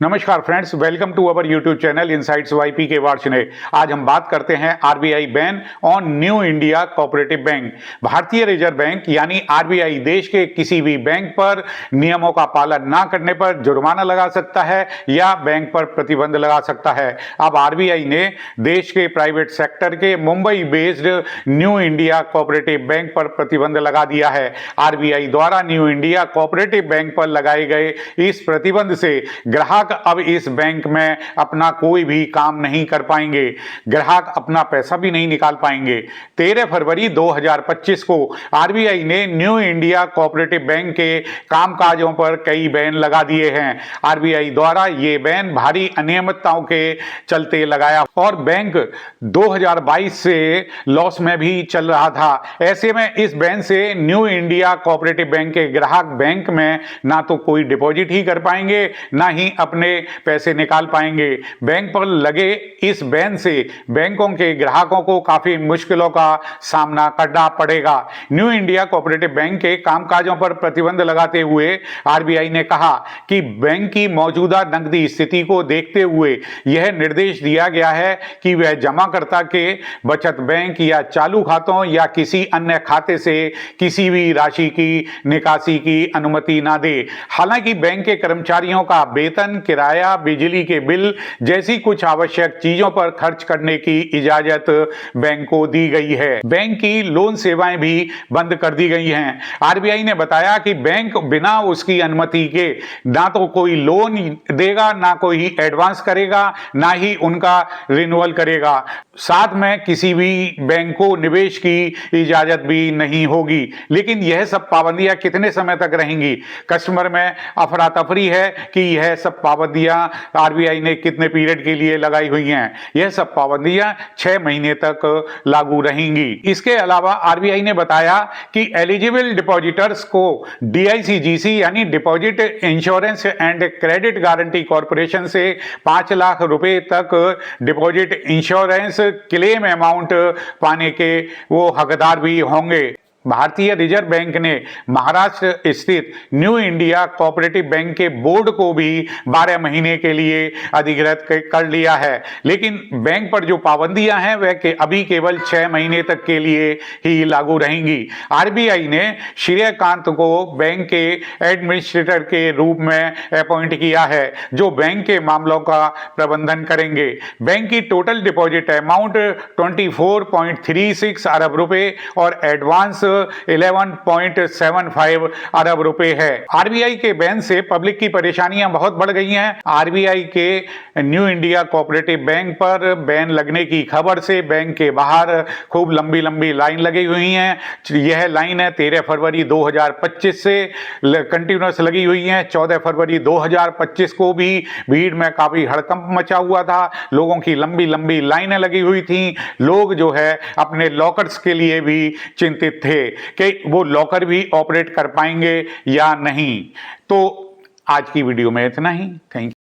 नमस्कार friends, welcome to our YouTube channel insights YP के वार्ड ने। आज हम बात करते हैं RBI ban on new India cooperative bank. भारतीय रिजर्व बैंक यानी आरबीआई देश के किसी भी बैंक पर नियमों का पालन ना करने पर जुर्माना लगा सकता है या बैंक पर प्रतिबंध लगा सकता है। अब आरबीआई ने देश के प्राइवेट सेक्टर के Mumbai based new India cooperative bank पर प्रतिबंध लगा दिया है। आरबीआई द्वारा न्यू इंडिया कोऑपरेटिव बैंक पर लगाए गए इस प्रतिबंध से ग्राहक अब इस बैंक में अपना कोई भी काम नहीं कर पाएंगे, ग्राहक अपना पैसा भी नहीं निकाल पाएंगे। 13 फरवरी 2025 को आरबीआई ने न्यू इंडिया कोऑपरेटिव बैंक के कामकाजों पर कई बैन लगा दिए हैं। आरबीआई द्वारा ये बैन भारी अनियमितताओं के चलते लगाया और बैंक 2022 से लॉस में भी चल रहा था। ऐसे में इस बैन से न्यू इंडिया कोऑपरेटिव बैंक के ग्राहक बैंक में ना तो कोई डिपॉजिट ही कर पाएंगे, ना ही अपने पैसे निकाल पाएंगे। बैंक पर लगे इस बैन से बैंकों के ग्राहकों को काफी मुश्किलों का सामना करना पड़ेगा। न्यू इंडिया कोऑपरेटिव बैंक के कामकाजों पर प्रतिबंध लगाते हुए आरबीआई ने कहा कि बैंक की मौजूदा नकदी स्थिति को देखते हुए यह निर्देश दिया गया है कि वह जमाकर्ता के बचत बैंक या चालू खातों या किसी अन्य खाते से किसी भी राशि की निकासी की अनुमति ना दे। हालांकि बैंक के कर्मचारियों का वेतन, किराया, बिजली के बिल जैसी कुछ आवश्यक चीजों पर खर्च करने की इजाजत बैंक को दी गई है। बैंक की लोन सेवाएं भी बंद कर दी गई हैं। आरबीआई ने बताया कि बैंक बिना उसकी अनुमति के ना तो कोई लोन देगा, ना कोई एडवांस करेगा, ना ही उनका रिन्यूअल करेगा। साथ में किसी भी बैंक को निवेश की इजाजत भी नहीं होगी। लेकिन यह सब पाबंदियां कितने समय तक रहेंगी? कस्टमर में अफरा तफरी है कि यह सब पाबंदियां आरबीआई ने कितने पीरियड के लिए लगाई हुई हैं। यह सब पाबंदियां 6 महीने तक लागू रहेंगी। इसके अलावा आरबीआई ने बताया कि एलिजिबल डिपॉजिटर्स को डीआईसीजीसी यानी deposit insurance and credit guarantee corporation से 5 लाख रुपए तक डिपॉजिट इंश्योरेंस क्लेम अमाउंट पाने के वो हकदार भी होंगे। भारतीय रिजर्व बैंक ने महाराष्ट्र स्थित न्यू इंडिया कोऑपरेटिव बैंक के बोर्ड को भी 12 महीने के लिए अधिकृत कर लिया है। लेकिन बैंक पर जो पाबंदियां हैं वह अभी केवल 6 महीने तक के लिए ही लागू रहेंगी। आरबीआई ने श्रेयकांत को बैंक के एडमिनिस्ट्रेटर के रूप में अपॉइंट किया है, जो बैंक के मामलों का प्रबंधन करेंगे। बैंक की टोटल डिपॉजिट अमाउंट 24.36 अरब रुपए और एडवांस 11.75 अरब रुपए है। आरबीआई के बैन से पब्लिक की परेशानियां बहुत बढ़ गई हैं। आरबीआई के न्यू इंडिया कोऑपरेटिव बैंक पर बैन लगने की खबर से बैंक के बाहर खूब लंबी लंबी लाइन लगी हुई है। यह लाइन है 13 फरवरी 2025 से कंटिन्यूस लगी हुई है। 14 फरवरी 2025 को भी भीड़ में काफी हड़कंप मचा हुआ था। लोगों की लंबी लंबी लाइनें लगी हुई थी। लोग जो है अपने लॉकर्स के लिए भी चिंतित थे कि वो लॉकर भी ऑपरेट कर पाएंगे या नहीं। तो आज की वीडियो में इतना ही। Thank you.